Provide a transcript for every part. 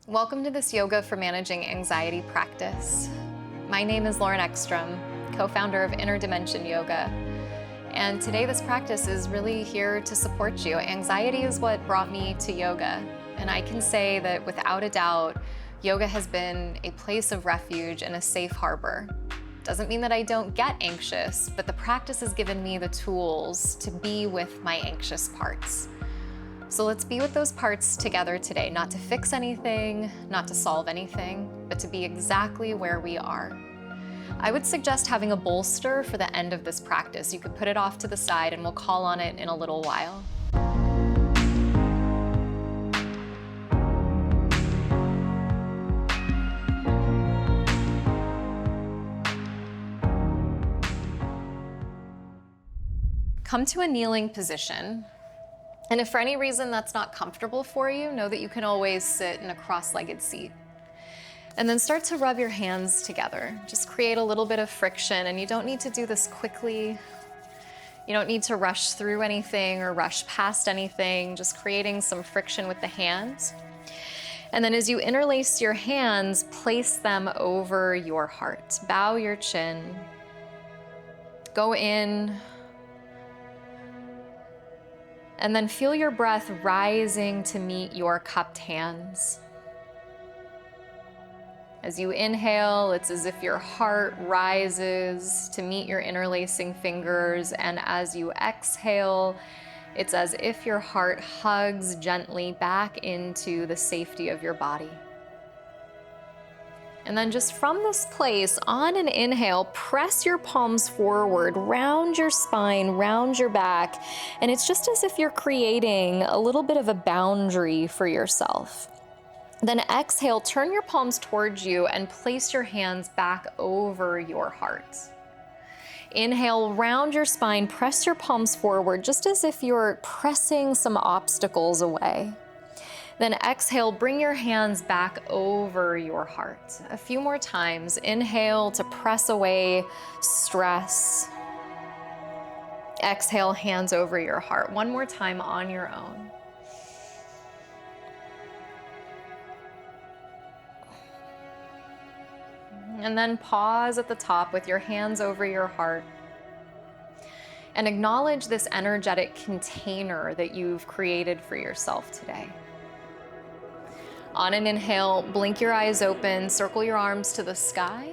Welcome to this Yoga for Managing Anxiety practice. My name is Eckstrom, co-founder of Inner Dimension Yoga. And today this practice is really here to support you. Anxiety is what brought me to yoga. And I can say that without a doubt, yoga has been a place of refuge and a safe harbor. Doesn't mean that I don't get anxious, but the practice has given me the tools to be with my anxious parts. So let's be with those parts together today, not to fix anything, not to solve anything, but to be exactly where we are. I would suggest having a bolster for the end of this practice. You could put it off to the side and we'll call on it in a little while. Come to a kneeling position. And if for any reason that's not comfortable for you, know that you can always sit in a cross-legged seat. And then start to rub your hands together. Just create a little bit of friction, and you don't need to do this quickly. You don't need to rush through anything or rush past anything, just creating some friction with the hands. And then as you interlace your hands, place them over your heart. Bow your chin. Go in. And then feel your breath rising to meet your cupped hands. As you inhale, it's as if your heart rises to meet your interlacing fingers, and as you exhale, it's as if your heart hugs gently back into the safety of your body. And then just from this place, on an inhale, press your palms forward, round your spine, round your back, and it's just as if you're creating a little bit of a boundary for yourself. Then exhale, turn your palms towards you and place your hands back over your heart. Inhale, round your spine, press your palms forward, just as if you're pressing some obstacles away. Then exhale, bring your hands back over your heart. A few more times. Inhale to press away stress. Exhale, hands over your heart. One more time on your own. And then pause at the top with your hands over your heart. And acknowledge this energetic container that you've created for yourself today. On an inhale, blink your eyes open, circle your arms to the sky.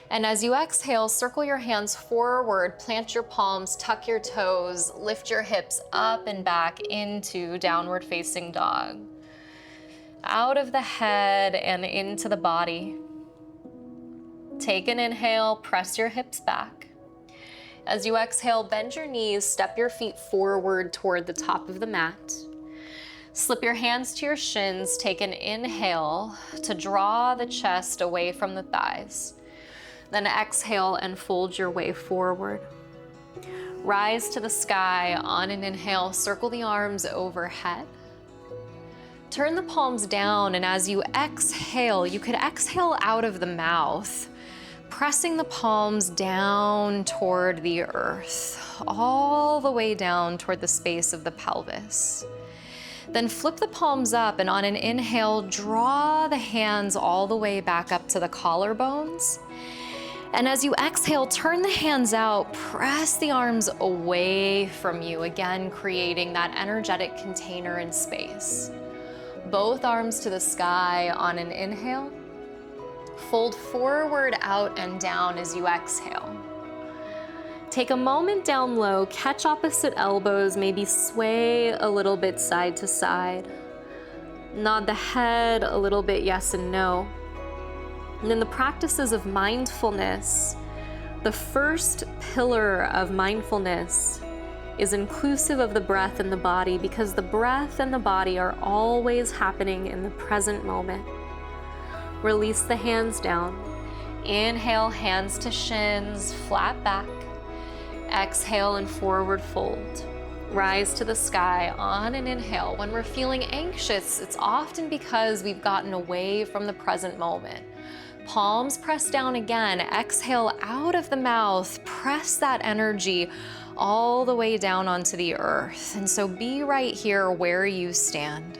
And as you exhale, circle your hands forward, plant your palms, tuck your toes, lift your hips up and back into downward facing dog. Out of the head and into the body. Take an inhale, press your hips back. As you exhale, bend your knees, step your feet forward toward the top of the mat. Slip your hands to your shins, take an inhale to draw the chest away from the thighs. Then exhale and fold your way forward. Rise to the sky on an inhale, circle the arms overhead. Turn the palms down, and as you exhale, you could exhale out of the mouth, pressing the palms down toward the earth, all the way down toward the space of the pelvis. Then flip the palms up, and on an inhale, draw the hands all the way back up to the collarbones. And as you exhale, turn the hands out, press the arms away from you, again creating that energetic container in space. Both arms to the sky on an inhale. Fold forward, out, and down as you exhale. Take a moment down low, catch opposite elbows, maybe sway a little bit side to side. Nod the head a little bit yes and no. And in the practices of mindfulness, the first pillar of mindfulness is inclusive of the breath and the body, because the breath and the body are always happening in the present moment. Release the hands down. Inhale, hands to shins, flat back. Exhale and forward fold. Rise to the sky on an inhale. When we're feeling anxious, it's often because we've gotten away from the present moment. Palms press down again. Exhale out of the mouth. Press that energy all the way down onto the earth. And so be right here where you stand.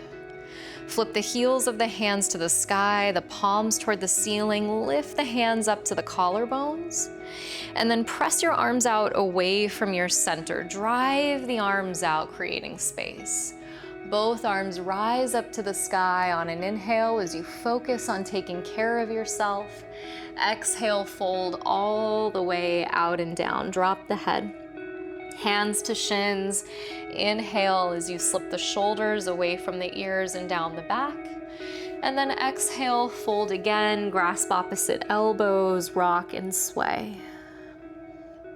Flip the heels of the hands to the sky, the palms toward the ceiling, lift the hands up to the collarbones, and then press your arms out away from your center. Drive the arms out, creating space. Both arms rise up to the sky on an inhale as you focus on taking care of yourself. Exhale, fold all the way out and down. Drop the head. Hands to shins. Inhale as you slip the shoulders away from the ears and down the back. And then exhale, fold again, grasp opposite elbows, rock and sway.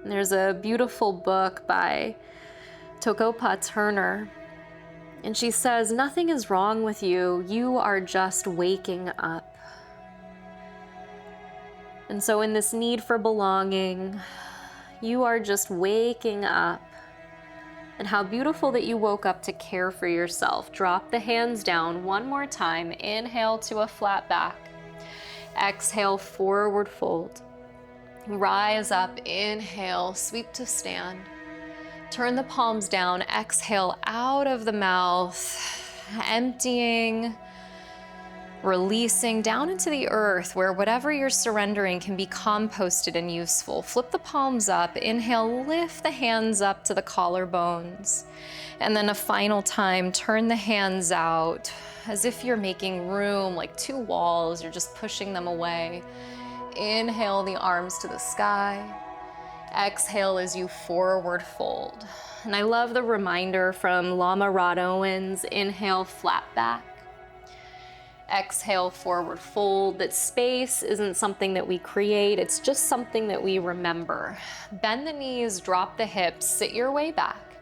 And there's a beautiful book by Tokopa Turner, and she says, "Nothing is wrong with you. You are just waking up." And so in this need for belonging, you are just waking up. And how beautiful that you woke up to care for yourself. Drop the hands down one more time. Inhale to a flat back. Exhale, forward fold. Rise up, inhale, sweep to stand. Turn the palms down, exhale out of the mouth, emptying, releasing down into the earth where whatever you're surrendering can be composted and useful. Flip the palms up, inhale, lift the hands up to the collarbones. And then a final time, turn the hands out as if you're making room, like two walls, you're just pushing them away. Inhale the arms to the sky. Exhale as you forward fold. And I love the reminder from Lama Rod Owens, inhale, flat back. Exhale, forward fold, that space isn't something that we create, it's just something that we remember. Bend the knees, drop the hips, sit your way back.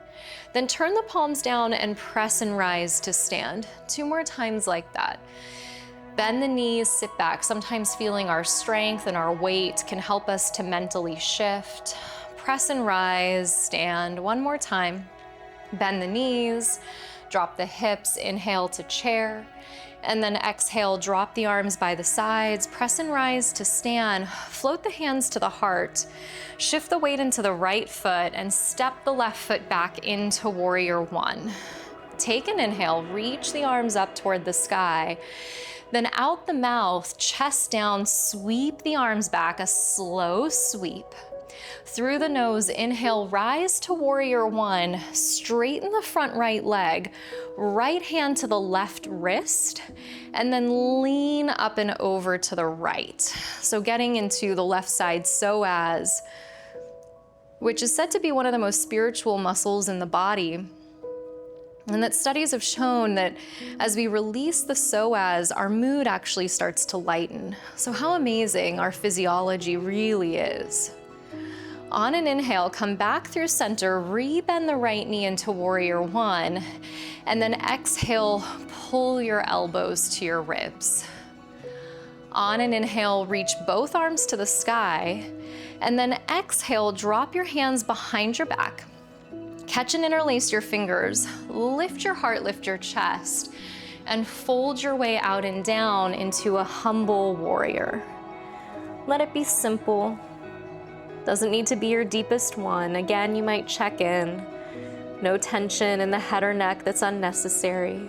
Then turn the palms down and press and rise to stand. 2 more times like that. Bend the knees, sit back. Sometimes feeling our strength and our weight can help us to mentally shift. Press and rise, stand. 1 more time. Bend the knees, drop the hips, inhale to chair. And then exhale, drop the arms by the sides, press and rise to stand. Float the hands to the heart. Shift the weight into the right foot and step the left foot back into warrior 1. Take an inhale, reach the arms up toward the sky. Then out the mouth, chest down, sweep the arms back, a slow sweep. Through the nose, inhale, rise to warrior 1, straighten the front right leg, right hand to the left wrist, and then lean up and over to the right. So getting into the left side psoas, which is said to be one of the most spiritual muscles in the body. And that studies have shown that as we release the psoas, our mood actually starts to lighten. So how amazing our physiology really is. On an inhale, come back through center, rebend the right knee into warrior 1, and then exhale, pull your elbows to your ribs. On an inhale, reach both arms to the sky, and then exhale, drop your hands behind your back. Catch and interlace your fingers, lift your heart, lift your chest, and fold your way out and down into a humble warrior. Let it be simple. Doesn't need to be your deepest one. Again, you might check in. No tension in the head or neck that's unnecessary.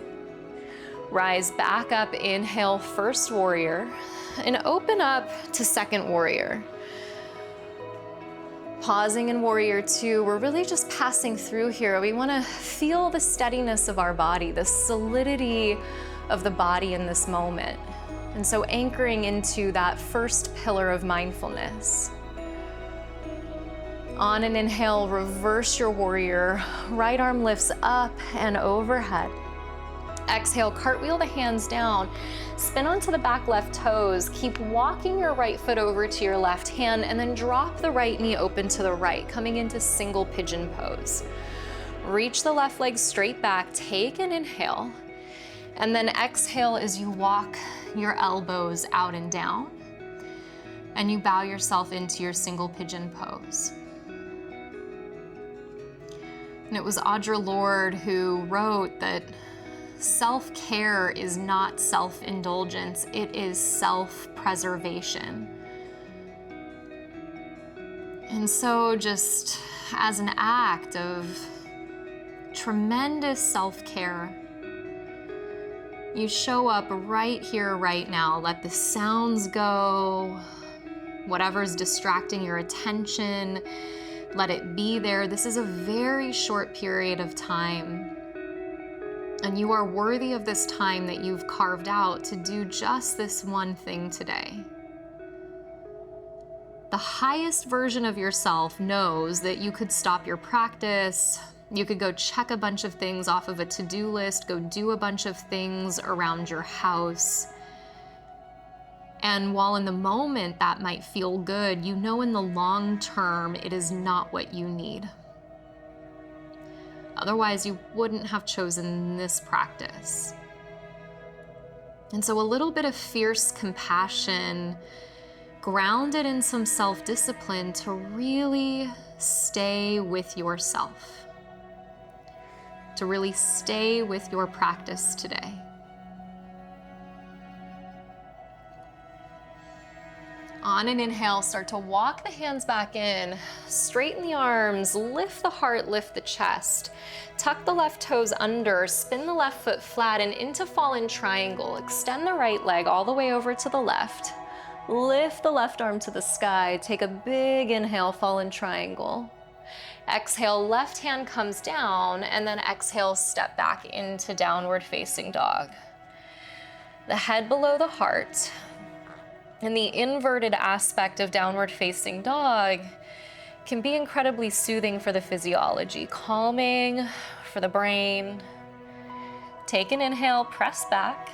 Rise back up, inhale, first warrior, and open up to second warrior. Pausing in warrior 2, we're really just passing through here. We want to feel the steadiness of our body, the solidity of the body in this moment. And so anchoring into that first pillar of mindfulness. On an inhale, reverse your warrior. Right arm lifts up and overhead. Exhale, cartwheel the hands down. Spin onto the back left toes. Keep walking your right foot over to your left hand and then drop the right knee open to the right, coming into single pigeon pose. Reach the left leg straight back. Take an inhale. And then exhale as you walk your elbows out and down. And you bow yourself into your single pigeon pose. And it was Audre Lorde who wrote that self-care is not self-indulgence, it is self-preservation. And so just as an act of tremendous self-care, You show up right here, right now. Let the sounds go. Whatever's distracting your attention, let it be there. This is a very short period of time. And you are worthy of this time that you've carved out to do just this one thing today. The highest version of yourself knows that you could stop your practice, you could go check a bunch of things off of a to-do list, go do a bunch of things around your house. And while in the moment that might feel good, you know in the long term it is not what you need. Otherwise, you wouldn't have chosen this practice. And so a little bit of fierce compassion, grounded in some self-discipline to really stay with yourself, to really stay with your practice today. On an inhale, start to walk the hands back in, straighten the arms, lift the heart, lift the chest. Tuck the left toes under, spin the left foot flat and into fallen triangle. Extend the right leg all the way over to the left. Lift the left arm to the sky. Take a big inhale, fallen triangle. Exhale, left hand comes down, and then exhale, step back into downward facing dog. The head below the heart. And the inverted aspect of downward facing dog can be incredibly soothing for the physiology, calming for the brain. Take an inhale, press back,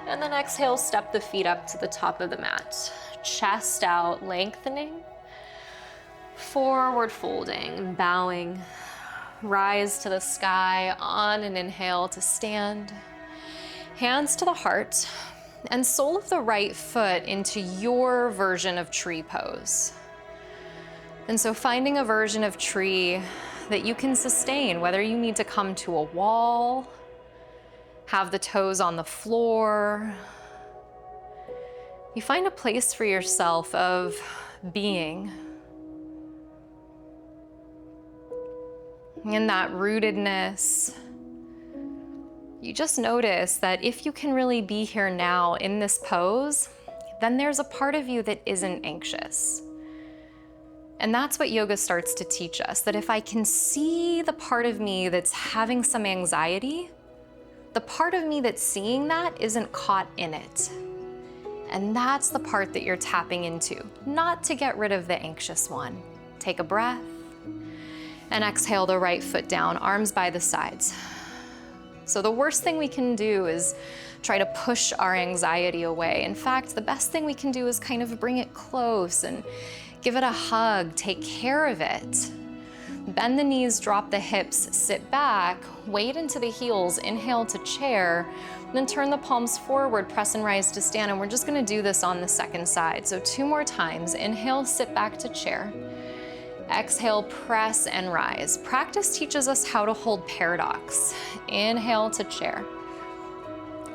and then exhale, step the feet up to the top of the mat. Chest out, lengthening. Forward folding, bowing. Rise to the sky on an inhale to stand. Hands to the heart. And sole of the right foot into your version of tree pose. And so finding a version of tree that you can sustain, whether you need to come to a wall, have the toes on the floor. You find a place for yourself of being. In that rootedness, you just notice that if you can really be here now in this pose, then there's a part of you that isn't anxious. And that's what yoga starts to teach us, that if I can see the part of me that's having some anxiety, the part of me that's seeing that isn't caught in it. And that's the part that you're tapping into, not to get rid of the anxious one. Take a breath and exhale the right foot down, arms by the sides. So the worst thing we can do is try to push our anxiety away. In fact, the best thing we can do is kind of bring it close and give it a hug, take care of it. Bend the knees, drop the hips, sit back, weight into the heels, inhale to chair, then turn the palms forward, press and rise to stand. And we're just gonna do this on the second side. So 2 more times. Inhale, sit back to chair. Exhale, press and rise. Practice teaches us how to hold paradox. Inhale to chair.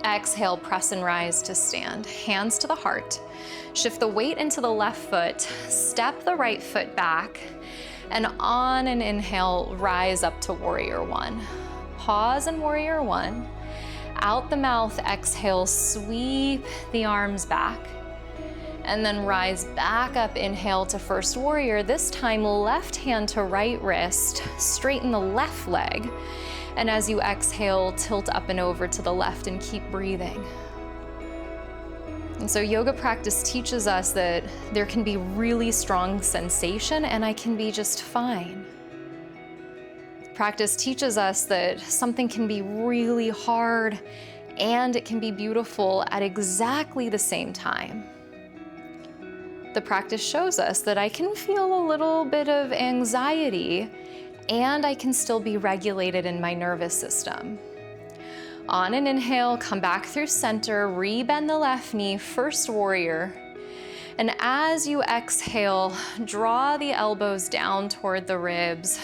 Exhale, press and rise to stand. Hands to the heart. Shift the weight into the left foot. Step the right foot back. And on an inhale, rise up to warrior one. Pause in warrior one. Out the mouth, exhale, sweep the arms back. And then rise back up, inhale to first warrior. This time, left hand to right wrist, straighten the left leg. And as you exhale, tilt up and over to the left and keep breathing. And so yoga practice teaches us that there can be really strong sensation and I can be just fine. Practice teaches us that something can be really hard and it can be beautiful at exactly the same time. The practice shows us that I can feel a little bit of anxiety and I can still be regulated in my nervous system. On an inhale, come back through center, rebend the left knee, first warrior. And as you exhale, draw the elbows down toward the ribs.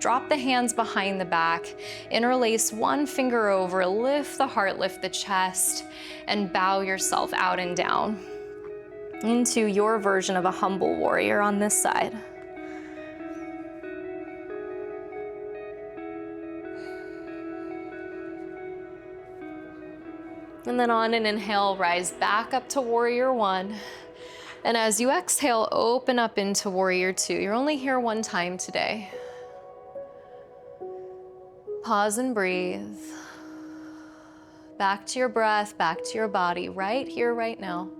Drop the hands behind the back, interlace one finger over, lift the heart, lift the chest, and bow yourself out and down into your version of a humble warrior on this side. And then on an inhale, rise back up to warrior one. And as you exhale, open up into warrior two. You're only here one time today. Pause and breathe. Back to your breath, back to your body, right here, right now.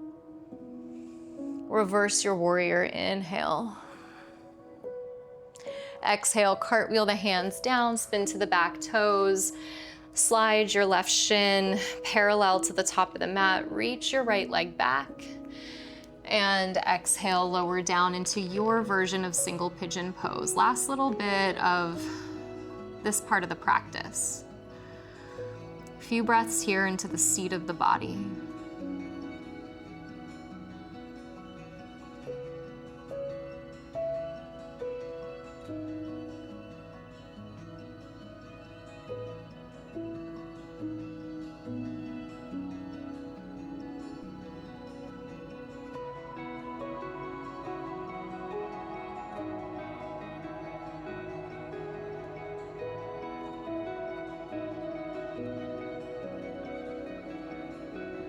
Reverse your warrior, inhale. Exhale, cartwheel the hands down, spin to the back toes. Slide your left shin parallel to the top of the mat. Reach your right leg back. And exhale, lower down into your version of single pigeon pose. Last little bit of this part of the practice. A few breaths here into the seat of the body.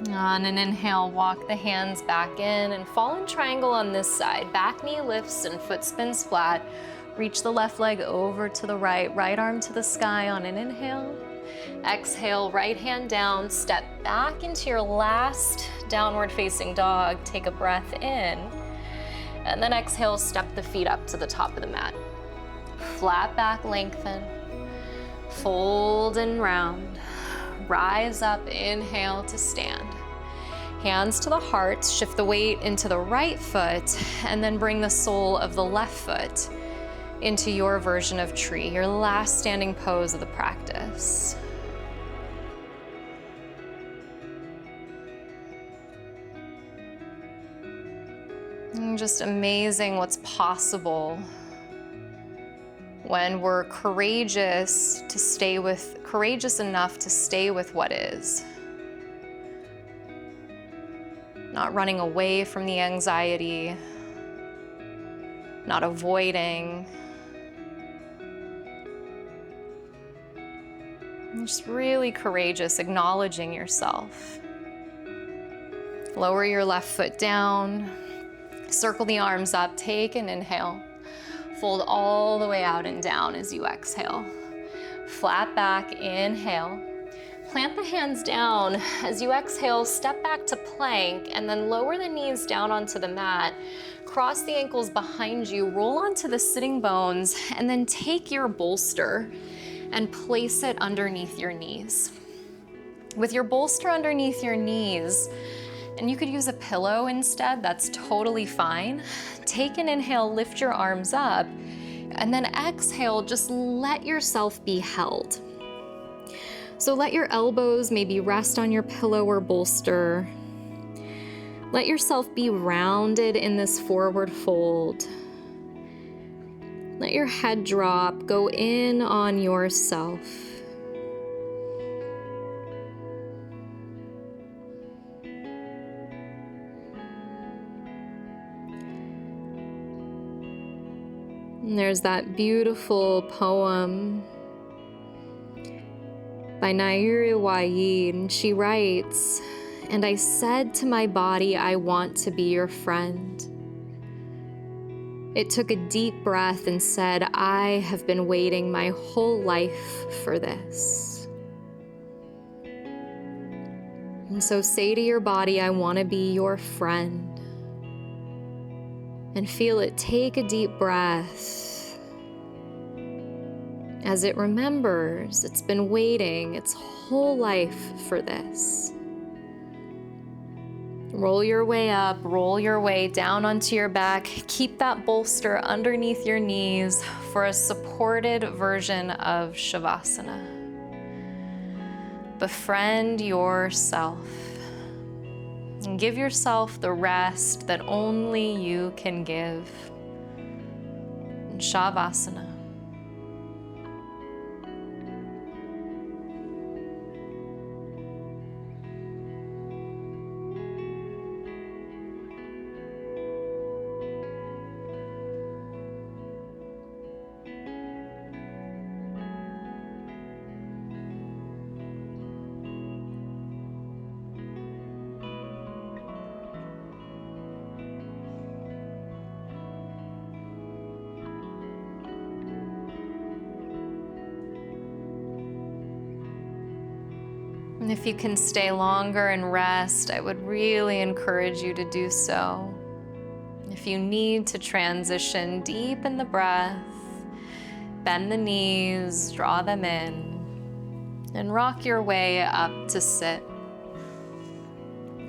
On an inhale, walk the hands back in and fall in triangle on this side. Back knee lifts and foot spins flat. Reach the left leg over to the right, right arm to the sky on an inhale. Exhale, right hand down, step back into your last downward facing dog. Take a breath in. And then exhale, step the feet up to the top of the mat. Flat back, lengthen. Fold and round. Rise up, inhale to stand. Hands to the heart, shift the weight into the right foot, and then bring the sole of the left foot into your version of tree, your last standing pose of the practice. And just amazing what's possible when we're courageous enough to stay with what is. Not running away from the anxiety, not avoiding. Just really courageous, acknowledging yourself. Lower your left foot down, circle the arms up, take an inhale. Fold all the way out and down as you exhale. Flat back, inhale. Plant the hands down. As you exhale, step back to plank and then lower the knees down onto the mat. Cross the ankles behind you, roll onto the sitting bones, and then take your bolster and place it underneath your knees. With your bolster underneath your knees, and you could use a pillow instead, that's totally fine. Take an inhale, lift your arms up, and then exhale, just let yourself be held. So let your elbows maybe rest on your pillow or bolster. Let yourself be rounded in this forward fold. Let your head drop, go in on yourself. And there's that beautiful poem by Nairi Waid, and she writes, "And I said to my body, I want to be your friend. It took a deep breath and said, I have been waiting my whole life for this." And so say to your body, I want to be your friend. And feel it take a deep breath as it remembers it's been waiting its whole life for this. Roll your way up, roll your way down onto your back. Keep that bolster underneath your knees for a supported version of Shavasana. Befriend yourself and give yourself the rest that only you can give. Shavasana. And if you can stay longer and rest, I would really encourage you to do so. If you need to transition, deepen the breath, bend the knees, draw them in, and rock your way up to sit.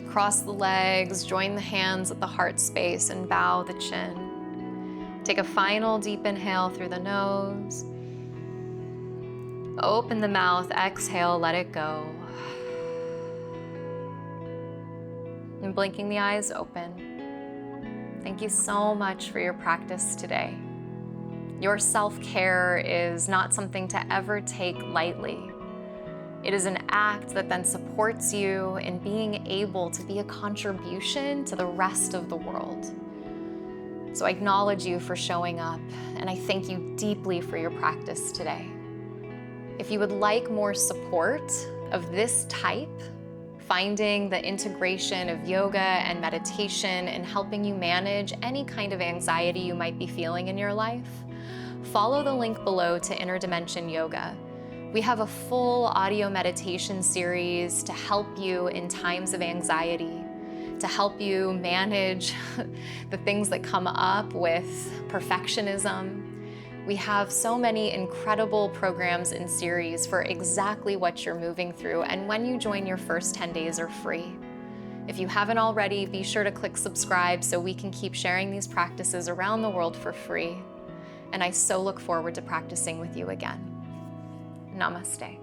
Cross the legs, join the hands at the heart space, and bow the chin. Take a final deep inhale through the nose. Open the mouth, exhale, let it go. And blinking the eyes open. Thank you so much for your practice today. Your self-care is not something to ever take lightly. It is an act that then supports you in being able to be a contribution to the rest of the world. So I acknowledge you for showing up, and I thank you deeply for your practice today. If you would like more support of this type, finding the integration of yoga and meditation and helping you manage any kind of anxiety you might be feeling in your life, follow the link below to Inner Dimension Yoga. We have a full audio meditation series to help you in times of anxiety, to help you manage the things that come up with perfectionism. We have so many incredible programs and series for exactly what you're moving through, and when you join, your first 10 days are free. If you haven't already, be sure to click subscribe so we can keep sharing these practices around the world for free. And I so look forward to practicing with you again. Namaste.